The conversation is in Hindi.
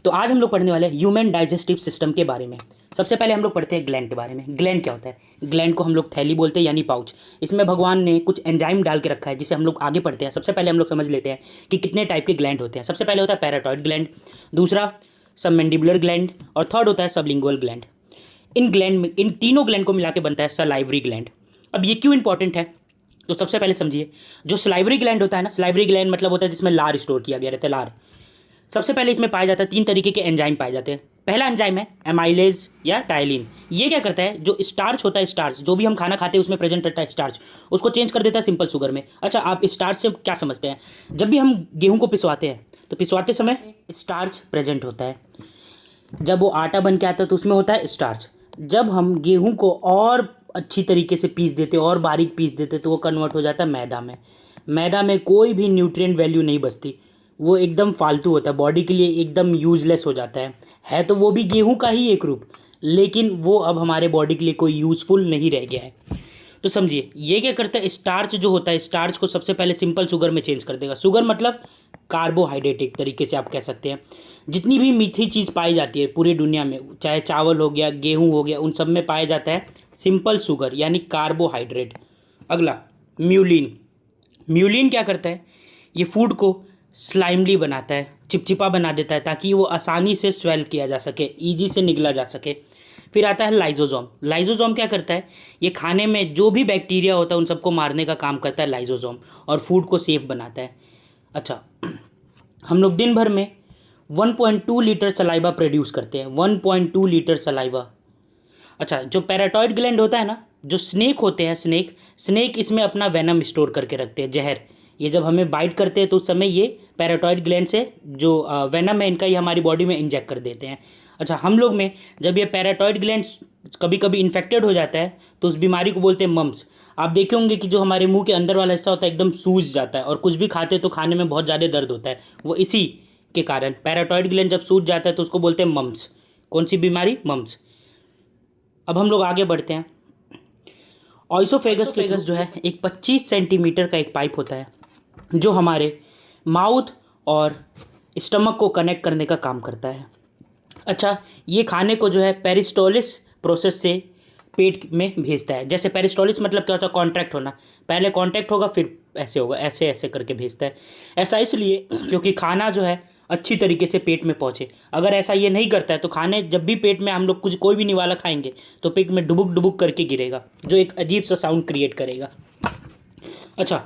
तो आज हम लोग पढ़ने वाले हैं ह्यूमन डाइजेस्टिव सिस्टम के बारे में। सबसे पहले हम लोग पढ़ते हैं ग्लैंड के बारे में। ग्लैंड क्या होता है? ग्लैंड को हम लोग थैली बोलते हैं, यानी पाउच। इसमें भगवान ने कुछ एंजाइम डाल के रखा है जिसे हम लोग आगे पढ़ते हैं। सबसे पहले हम लोग समझ लेते हैं कि कितने टाइप के ग्लैंड होते हैं। सबसे पहले होता है पैराटॉइड ग्लैंड, दूसरा सबमैंडिबुलर ग्लैंड और थर्ड होता है सबलिंगुअल ग्लैंड। इन ग्लैंड में, इन तीनों ग्लैंड को मिला के बनता है सलाइवरी ग्लैंड। अब ये क्यों इंपॉर्टेंट है? तो सबसे पहले समझिए, जो सलाइवरी ग्लैंड होता है ना, सलाइवरी ग्लैंड मतलब होता है जिसमें लार स्टोर किया गया रहता है, लार। सबसे पहले इसमें पाया जाता है 3 तरीके के एंजाइम पाए जाते हैं। पहला एंजाइम है एमाइलेज या टाइलिन। ये क्या करता है, जो स्टार्च होता है, स्टार्च जो भी हम खाना खाते हैं उसमें प्रेजेंट रहता है स्टार्च, उसको चेंज कर देता है सिंपल शुगर में। अच्छा, आप स्टार्च से क्या समझते हैं? जब भी हम गेहूं को पिसवाते हैं तो पिसवाते समय स्टार्च प्रेजेंट होता है। जब वो आटा बन के आता है तो उसमें होता है स्टार्च। जब हम गेहूं को और अच्छी तरीके से पीस देते, और बारीक पीस देते, तो वो कन्वर्ट हो जाता है मैदा में। मैदा में कोई भी न्यूट्रिएंट वैल्यू नहीं बचती, वो एकदम फालतू होता है, बॉडी के लिए एकदम यूजलेस हो जाता है तो वो भी गेहूं का ही एक रूप, लेकिन वो अब हमारे बॉडी के लिए कोई यूज़फुल नहीं रह गया है। तो समझिए, ये क्या करता है, स्टार्च जो होता है, स्टार्च को सबसे पहले सिंपल शुगर में चेंज कर देगा। शुगर मतलब कार्बोहाइड्रेट, एक तरीके से आप कह सकते हैं। जितनी भी मीठी चीज़ पाई जाती है पूरी दुनिया में, चाहे चावल हो गया, गेहूँ हो गया, उन सब में पाया जाता है सिंपल शुगर यानी कार्बोहाइड्रेट। अगला म्यूलिन। म्यूलिन क्या करता है, ये फूड को स्लाइमली बनाता है, चिपचिपा बना देता है, ताकि वो आसानी से स्वेल किया जा सके, ईजी से निगला जा सके। फिर आता है लाइजोसोम। लाइजोसोम क्या करता है, ये खाने में जो भी बैक्टीरिया होता है उन सबको मारने का काम करता है लाइजोसोम, और फूड को सेफ बनाता है। अच्छा, हम लोग दिन भर में 1.2 लीटर सलाइवा प्रोड्यूस करते हैं, 1.2 लीटर सलाइवा। अच्छा, जो पैराटॉइड ग्लैंड होता है ना, जो स्नेक होते हैं, स्नेक इसमें अपना वेनम स्टोर करके रखते हैं, जहर। ये जब हमें बाइट करते हैं तो उस समय ये पैराटॉइड ग्लैंड से जो वेनम है इनका, ये हमारी बॉडी में इंजेक्ट कर देते हैं। अच्छा, हम लोग में जब ये पैराटॉइड ग्लैंड कभी कभी इन्फेक्टेड हो जाता है तो उस बीमारी को बोलते हैं मम्स। आप देखे होंगे कि जो हमारे मुंह के अंदर वाला हिस्सा होता है एकदम सूज जाता है, और कुछ भी खाते हैं तो खाने में बहुत ज़्यादा दर्द होता है। वो इसी के कारण, पैराटॉइड ग्लैंड जब सूज जाता है तो उसको बोलते हैं मम्स। कौन सी बीमारी? मम्स। अब हम लोग आगे बढ़ते हैं। ऑइसोफेगस जो है, एक 25 सेंटीमीटर का एक पाइप होता है जो हमारे माउथ और स्टमक को कनेक्ट करने का काम करता है। अच्छा, ये खाने को जो है पेरिस्टोलिस प्रोसेस से पेट में भेजता है। जैसे पेरिस्टोलिस मतलब क्या होता है, कॉन्ट्रैक्ट होना। पहले कॉन्ट्रैक्ट होगा फिर ऐसे होगा, ऐसे ऐसे करके भेजता है। ऐसा इसलिए क्योंकि खाना जो है अच्छी तरीके से पेट में पहुँचे। अगर ऐसा ये नहीं करता है तो खाने जब भी पेट में हम लोग कुछ कोई भी निवाला खाएंगे तो पेट में डुबुक डुबुक करके गिरेगा, जो एक अजीब सा साउंड क्रिएट करेगा। अच्छा,